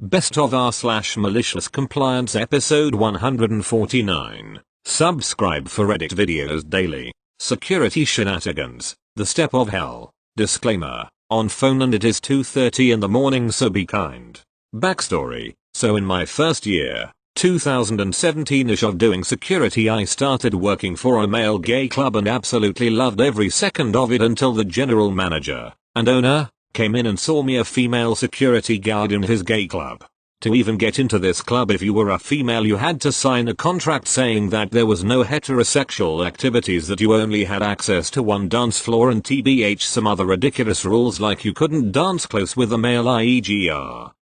Best of r/malicious compliance episode 149. Subscribe for Reddit videos daily. Security shenanigans, the step of hell. Disclaimer, on phone and it is 2:30 in the morning, so be kind. Backstory, so in my first year, 2017ish of doing security, I started working for a male gay club and absolutely loved every second of it until the general manager and owner came in and saw me a female security guard in his gay club. To even get into this club, if you were a female, you had to sign a contract saying that there was no heterosexual activities, that you only had access to one dance floor, and tbh some other ridiculous rules like you couldn't dance close with a male, i.e.g.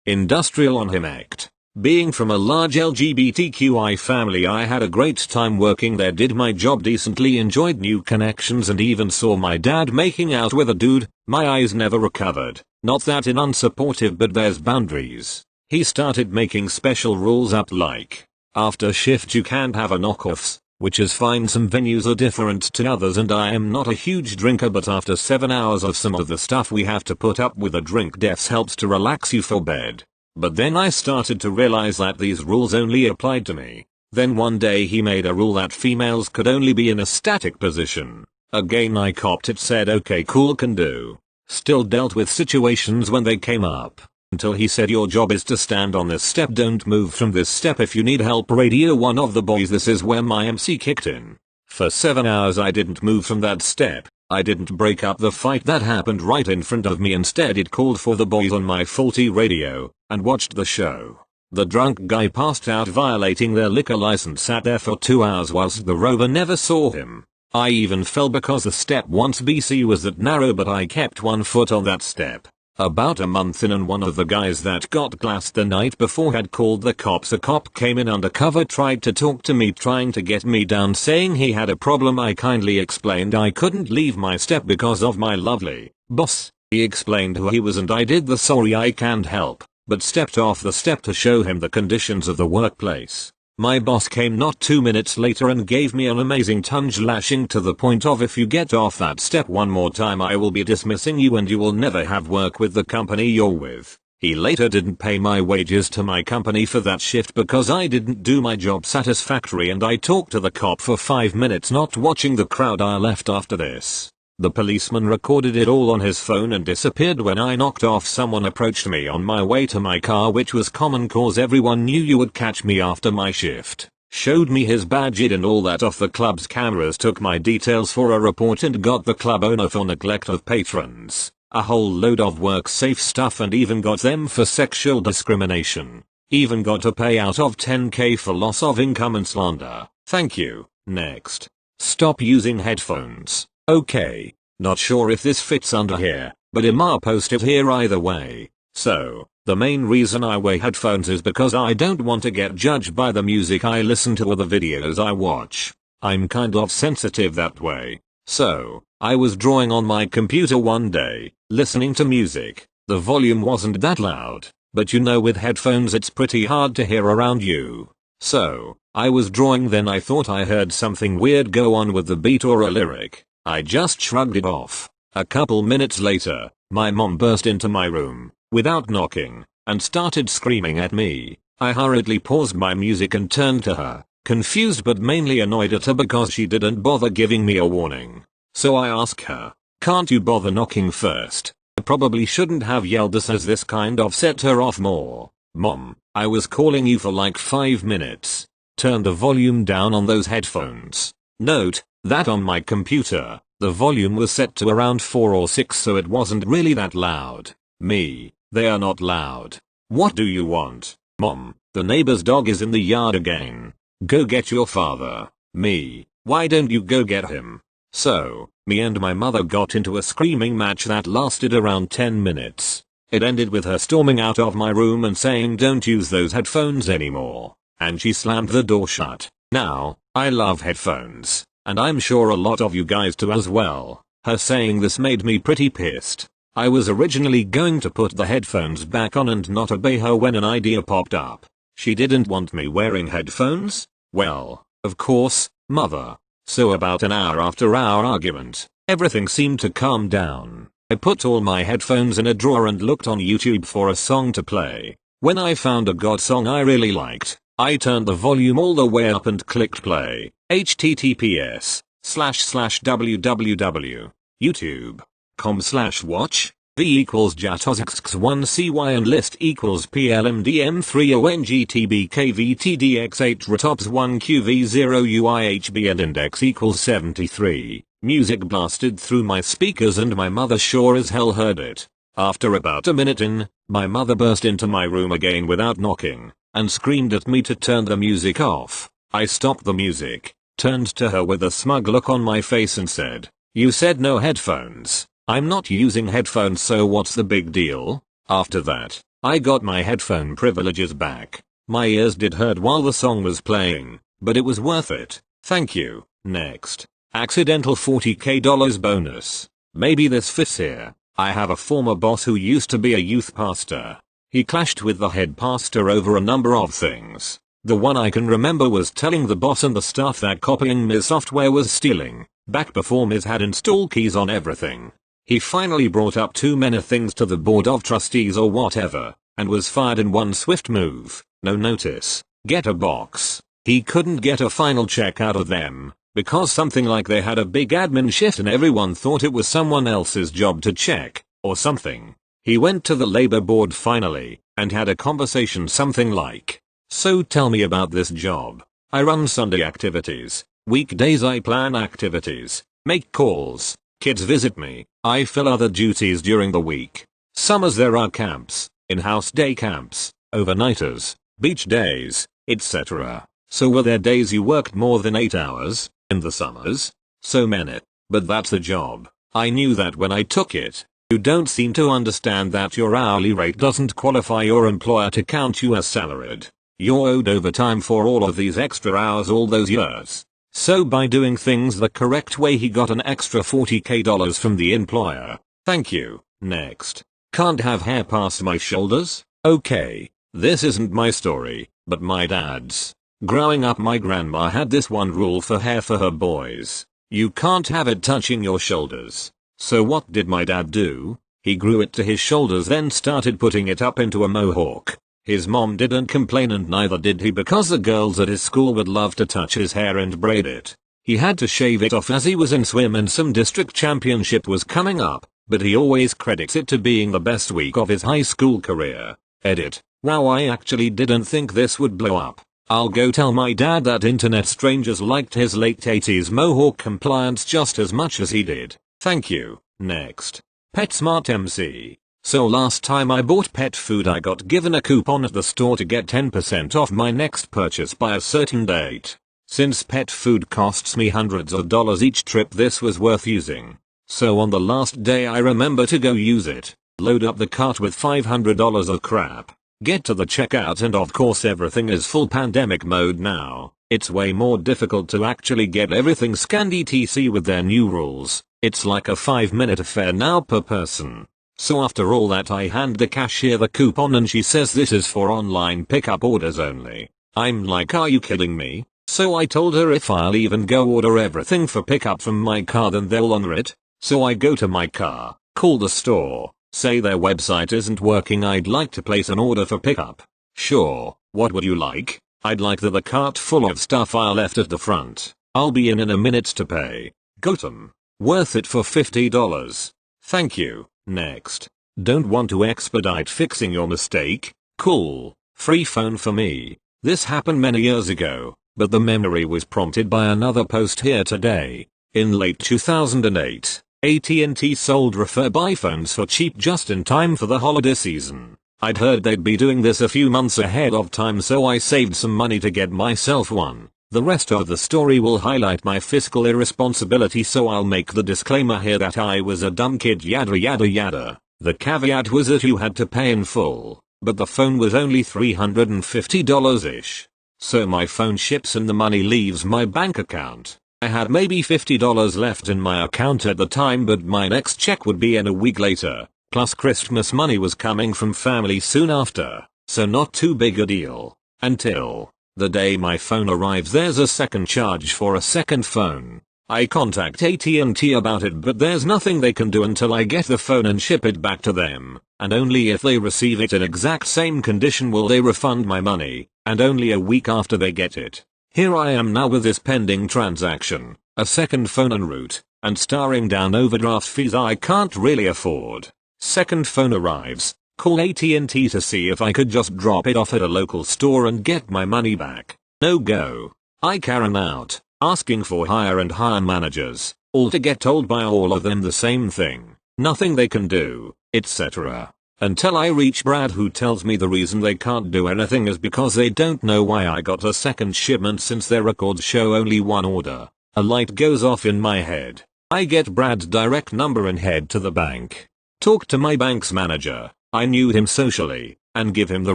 industrial on him act. Being from a large LGBTQI family, I had a great time working there, did my job decently, enjoyed new connections, and even saw my dad making out with a dude. My eyes never recovered. Not that in unsupportive, but there's boundaries. He started making special rules up like, after shift you can't have a knockoffs, which is fine, some venues are different to others and I am not a huge drinker, but after 7 hours of some of the stuff we have to put up with, a drink deaths helps to relax you for bed. But then I started to realize that these rules only applied to me. Then one day he made a rule that females could only be in a static position. Again I copped it, said okay cool, can do. Still dealt with situations when they came up. Until he said your job is to stand on this step, don't move from this step, if you need help radio one of the boys. This is where my MC kicked in. For 7 hours I didn't move from that step. I didn't break up the fight that happened right in front of me. Instead it called for the boys on my faulty radio and watched the show. The drunk guy passed out violating their liquor license, sat there for 2 hours whilst the rover never saw him. I even fell because the step once BC was that narrow, but I kept one foot on that step. About a month in, and one of the guys that got glassed the night before had called the cops. A cop came in undercover, tried to talk to me, trying to get me down, saying he had a problem. I kindly explained I couldn't leave my step because of my lovely boss. He explained who he was and I did the sorry I can't help, but stepped off the step to show him the conditions of the workplace. My boss came not 2 minutes later and gave me an amazing tongue lashing, to the point of, if you get off that step one more time I will be dismissing you and you will never have work with the company you're with. He later didn't pay my wages to my company for that shift because I didn't do my job satisfactory, and I talked to the cop for 5 minutes not watching the crowd. I left after this. The policeman recorded it all on his phone and disappeared. When I knocked off, someone approached me on my way to my car, which was common cause everyone knew you would catch me after my shift. Showed me his badge and all that off the club's cameras, took my details for a report and got the club owner for neglect of patrons. A whole load of work safe stuff, and even got them for sexual discrimination. Even got a payout of 10k for loss of income and slander. Thank you. Next. Stop using headphones. Okay, not sure if this fits under here, but I'ma post it here either way. So, the main reason I wear headphones is because I don't want to get judged by the music I listen to or the videos I watch. I'm kind of sensitive that way. So, I was drawing on my computer one day, listening to music. The volume wasn't that loud, but you know with headphones it's pretty hard to hear around you. So, I was drawing, then I thought I heard something weird go on with the beat or a lyric. I just shrugged it off. A couple minutes later, my mom burst into my room, without knocking, and started screaming at me. I hurriedly paused my music and turned to her, confused but mainly annoyed at her because she didn't bother giving me a warning. So I asked her, can't you bother knocking first? I probably shouldn't have yelled this, as this kind of set her off more. Mom, I was calling you for like 5 minutes. Turn the volume down on those headphones. Note that on my computer, the volume was set to around 4 or 6, so it wasn't really that loud. Me, they are not loud. What do you want? Mom, the neighbor's dog is in the yard again. Go get your father. Me, why don't you go get him? So, me and my mother got into a screaming match that lasted around 10 minutes. It ended with her storming out of my room and saying don't use those headphones anymore. And she slammed the door shut. Now, I love headphones. And I'm sure a lot of you guys do as well. Her saying this made me pretty pissed. I was originally going to put the headphones back on and not obey her when an idea popped up. She didn't want me wearing headphones? Well, of course, mother. So about an hour after our argument, everything seemed to calm down. I put all my headphones in a drawer and looked on YouTube for a song to play. When I found a God song I really liked, I turned the volume all the way up and clicked play. https://www.youtube.com/watch v equals jatosx1cy and list equals plmdm3ongtbkvtdx8 retops1qv0uihb and index equals 73. Music blasted through my speakers and my mother sure as hell heard it. After about a minute in, my mother burst into my room again without knocking, and screamed at me to turn the music off. I stopped the music, turned to her with a smug look on my face and said, "You said no headphones. I'm not using headphones, so what's the big deal?" After that, I got my headphone privileges back. My ears did hurt while the song was playing, but it was worth it. Thank you. Next. Accidental $40k bonus. Maybe this fits here. I have a former boss who used to be a youth pastor. He clashed with the head pastor over a number of things. The one I can remember was telling the boss and the staff that copying Miz software was stealing, back before Miz had install keys on everything. He finally brought up too many things to the board of trustees or whatever, and was fired in one swift move. No notice, get a box. He couldn't get a final check out of them, because something like they had a big admin shift and everyone thought it was someone else's job to check, or something. He went to the labor board finally, and had a conversation something like, "So tell me about this job. I run Sunday activities. Weekdays I plan activities, make calls, kids visit me, I fill other duties during the week. Summers there are camps, in-house day camps, overnighters, beach days, etc. So were there days you worked more than 8 hours, in the summers?" "So many. But that's the job. I knew that when I took it. You don't seem to understand that your hourly rate doesn't qualify your employer to count you as salaried. You're owed overtime for all of these extra hours all those years. So by doing things the correct way he got an extra $40k from the employer. Thank you." Next. Can't have hair past my shoulders? Okay. This isn't my story, but my dad's. Growing up my grandma had this one rule for hair for her boys. You can't have it touching your shoulders. So what did my dad do? He grew it to his shoulders, then started putting it up into a mohawk. His mom didn't complain and neither did he, because the girls at his school would love to touch his hair and braid it. He had to shave it off as he was in swim and some district championship was coming up, but he always credits it to being the best week of his high school career. Edit. Wow, I actually didn't think this would blow up. I'll go tell my dad that internet strangers liked his late 80s mohawk compliance just as much as he did. Thank you. Next. PetSmart MC. So last time I bought pet food I got given a coupon at the store to get 10% off my next purchase by a certain date. Since pet food costs me hundreds of dollars each trip, this was worth using. So on the last day I remember to go use it, load up the cart with $500 of crap, get to the checkout, and of course everything is full pandemic mode now. It's way more difficult to actually get everything scanned etc with their new rules. It's like a 5-minute affair now per person. So after all that I hand the cashier the coupon and she says this is for online pickup orders only. I'm like, are you kidding me? So I told her if I'll even go order everything for pickup from my car then they'll honor it. So I go to my car, call the store, say their website isn't working, I'd like to place an order for pickup. Sure, what would you like? I'd like the cart full of stuff I left at the front. I'll be in a minute to pay. Got 'em. Worth it for $50. Thank you. Next. Don't want to expedite fixing your mistake? Cool. Free phone for me. This happened many years ago, but the memory was prompted by another post here today. In late 2008, AT&T sold refurbished iPhones for cheap just in time for the holiday season. I'd heard they'd be doing this a few months ahead of time, so I saved some money to get myself one. The rest of the story will highlight my fiscal irresponsibility, so I'll make the disclaimer here that I was a dumb kid yada yada yada. The caveat was that you had to pay in full, but the phone was only $350-ish. So my phone ships and the money leaves my bank account. I had maybe $50 left in my account at the time, but my next check would be in a week later, plus Christmas money was coming from family soon after, so not too big a deal. Until the day my phone arrives there's a second charge for a second phone. I contact AT&T about it, but there's nothing they can do until I get the phone and ship it back to them, and only if they receive it in exact same condition will they refund my money, and only a week after they get it. Here I am now with this pending transaction, a second phone en route, and staring down overdraft fees I can't really afford. Second phone arrives, call AT&T to see if I could just drop it off at a local store and get my money back. No go. I Karen out, asking for higher and higher managers, all to get told by all of them the same thing. Nothing they can do, etc. Until I reach Brad, who tells me the reason they can't do anything is because they don't know why I got a second shipment since their records show only one order. A light goes off in my head. I get Brad's direct number and head to the bank. Talk to my bank's manager. I knew him socially, and give him the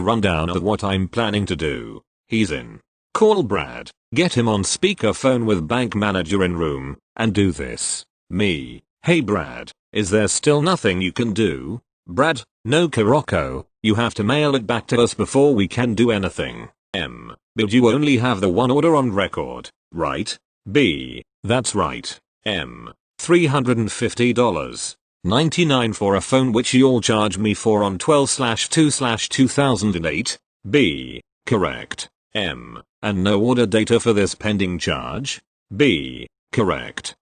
rundown of what I'm planning to do. He's in. Call Brad, get him on speakerphone with bank manager in room, and do this. Me. Hey Brad, is there still nothing you can do? Brad, no Karoko, you have to mail it back to us before we can do anything. But you only have the one order on record, right? B, that's right. $350.99 for a phone which you'll charge me for on 12/2/2008. B, correct. And no order data for this pending charge? B, correct.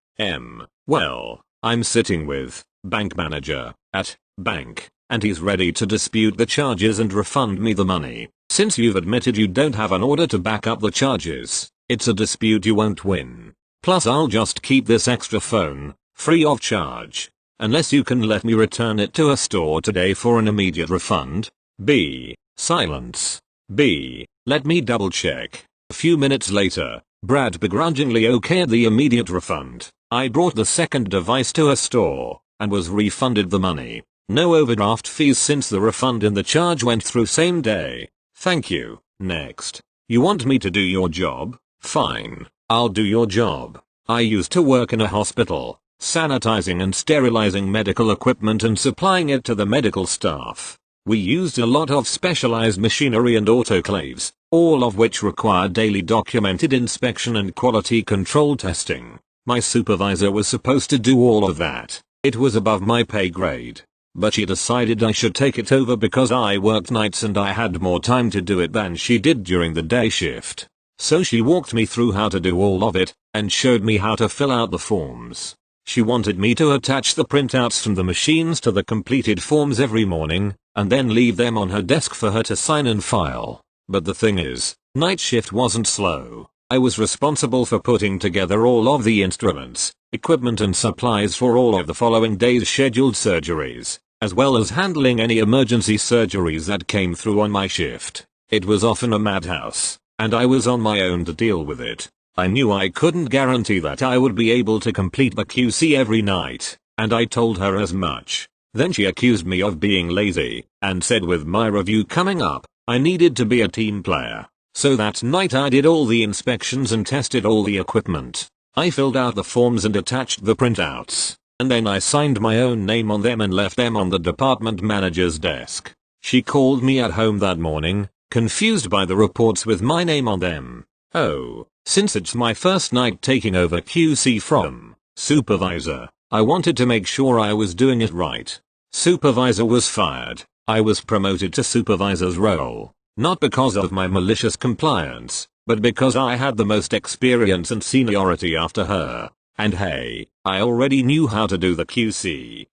Well, I'm sitting with bank manager at bank, and he's ready to dispute the charges and refund me the money. Since you've admitted you don't have an order to back up the charges, it's a dispute you won't win. Plus I'll just keep this extra phone, free of charge, unless you can let me return it to a store today for an immediate refund. B, silence. B, let me double check. A few minutes later, Brad begrudgingly okayed the immediate refund. I brought the second device to a store, and was refunded the money. No overdraft fees since the refund and the charge went through same day. Thank you. Next. You want me to do your job? Fine. I'll do your job. I used to work in a hospital, sanitizing and sterilizing medical equipment and supplying it to the medical staff. We used a lot of specialized machinery and autoclaves, all of which required daily documented inspection and quality control testing. My supervisor was supposed to do all of that. It was above my pay grade. But she decided I should take it over because I worked nights and I had more time to do it than she did during the day shift. So she walked me through how to do all of it, and showed me how to fill out the forms. She wanted me to attach the printouts from the machines to the completed forms every morning, and then leave them on her desk for her to sign and file. But the thing is, night shift wasn't slow. I was responsible for putting together all of the instruments, equipment and supplies for all of the following day's scheduled surgeries, as well as handling any emergency surgeries that came through on my shift. It was often a madhouse, and I was on my own to deal with it. I knew I couldn't guarantee that I would be able to complete the QC every night, and I told her as much. Then she accused me of being lazy, and said with my review coming up, I needed to be a team player. So that night I did all the inspections and tested all the equipment. I filled out the forms and attached the printouts, and then I signed my own name on them and left them on the department manager's desk. She called me at home that morning, confused by the reports with my name on them. Oh, since it's my first night taking over QC from supervisor, I wanted to make sure I was doing it right. Supervisor was fired. I was promoted to supervisor's role. Not because of my malicious compliance, but because I had the most experience and seniority after her. And hey, I already knew how to do the QC.